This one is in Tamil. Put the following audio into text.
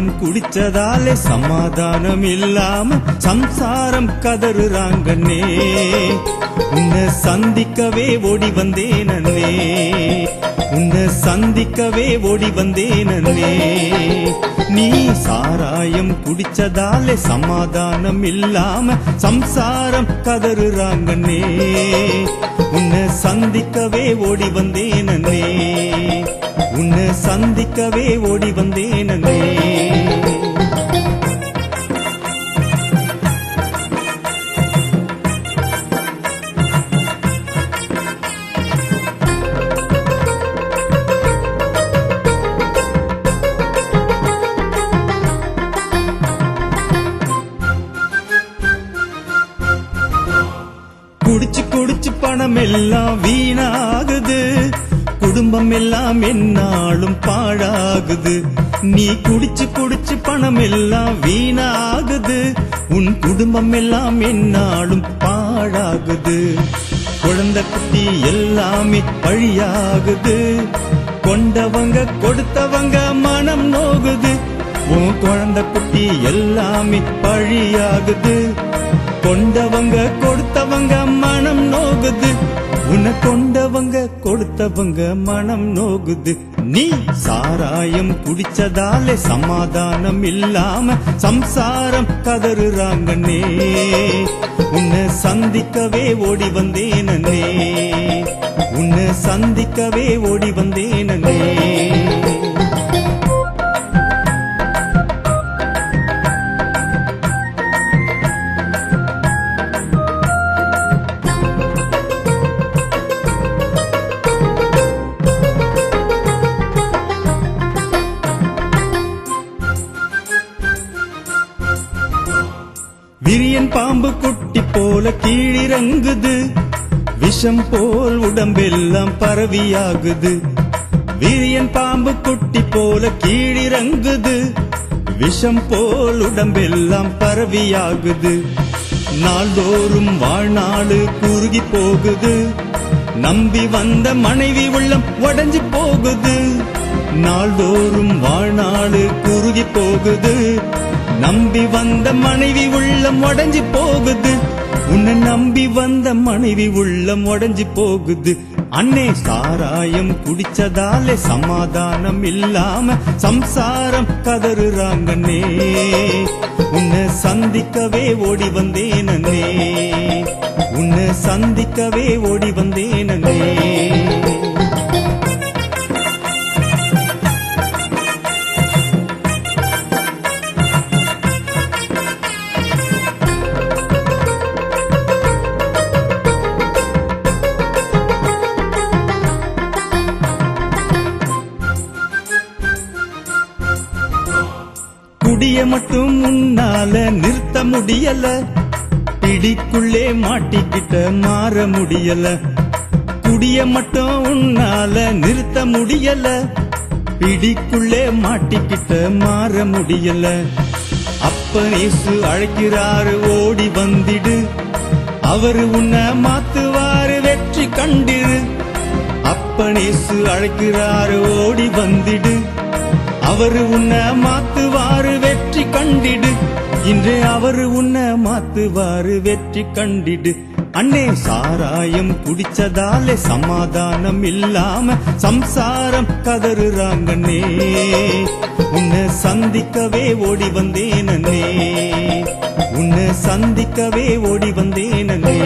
சாராயம் குடிச்சதாலே சமாதானம் இல்லாம சம்சாரம் கதறுறாங்கன்னே. உன்னை சந்திக்கவே ஓடி வந்தேனே, உன்னை சந்திக்கவே ஓடி வந்தேனே. நீ சாராயம் குடிச்சதாலே சமாதானம் இல்லாம சம்சாரம் கதறுறாங்கன்னே. உன்னை சந்திக்கவே ஓடி வந்தேனே, உன்னை சந்திக்கவே ஓடி வந்தேனே. குடிச்சு குடிச்சு பணம் எல்லாம் வீணாகுது, குடும்பம் எல்லாம் என்னாலும் பாழாகுது. நீ குடிச்சு குடிச்சு பணம் எல்லாம் வீணாகுது, உன் குடும்பம் எல்லாம் என்னாலும் பாழாகுது. குழந்தை குட்டி எல்லாமே பழியாகுது, கொண்டவங்க கொடுத்தவங்க மனம் நோகுது. உன் குழந்தை குட்டி எல்லாமே பழியாகுது, கொண்டவங்க கொடுத்தவங்க மனம் நோகுது. உன்னை கொண்டவங்க கொடுத்தவங்க மனம் நோகுது. நீ சாராயம் குடிச்சதாலே சமாதானம் இல்லாம சம்சாரம் கதறுறாங்கன்னே. உன்னை சந்திக்கவே ஓடி வந்தேனே, உன்னை சந்திக்கவே ஓடி வந்தேனே. விரியன் பாம்பு குட்டி போல கீழிறங்குது, விஷம் போல் உடம்பெல்லாம் பரவியாகுது. விரியன் பாம்பு குட்டி போல கீழிறங்குது, விஷம் போல் உடம்பெல்லாம் பரவியாகுது. நாள்தோறும் வாழ்நாள் குறுகி போகுது, நம்பி வந்த மனைவி உள்ளம் உடைஞ்சு போகுது. நாள்தோறும் வாழ்நாள் குறுகி போகுது, நம்பி வந்த மனைவி உள்ளம் உடைஞ்சு போகுது. உன்னை நம்பி வந்த மனைவி உள்ளம் உடைஞ்சு போகுது. அண்ணே சாராயம் குடிச்சதாலே சமாதானம் இல்லாம சம்சாரம் கதறுறாங்கன்னே. உன்னை சந்திக்கவே ஓடி வந்தேனே, உன்னை சந்திக்கவே ஓடி வந்தேனே. குடிய மட்டும் முன்னால நிறுத்த முடியல, பிடிக்குள்ளே மாட்டிக்கிட்ட மாற முடியல. குடிய மட்டும் உன்னால நிறுத்த முடியல, பிடிக்குள்ளே மாட்டிக்கிட்ட மாற முடியல. அப்பனேசு அழைக்கிறாரு ஓடி வந்திடு, அவரு உன்னை மாத்துவாரு வெற்றி கண்டிரு. அப்பனேசு அழைக்கிறாரு ஓடி வந்திடு, அவரு உன்னை மாத்துவாரு வெற்றி கண்டிடு. இன்றே அவரு உன்னை மாத்துவாரு வெற்றி கண்டிடு. அண்ணே சாராயம் குடிச்சதாலே சமாதானம் இல்லாம சம்சாரம் கதறுறாங்கன்னே. உன்னை சந்திக்கவே ஓடி வந்தேனே, உன்னை சந்திக்கவே ஓடி வந்தேனே.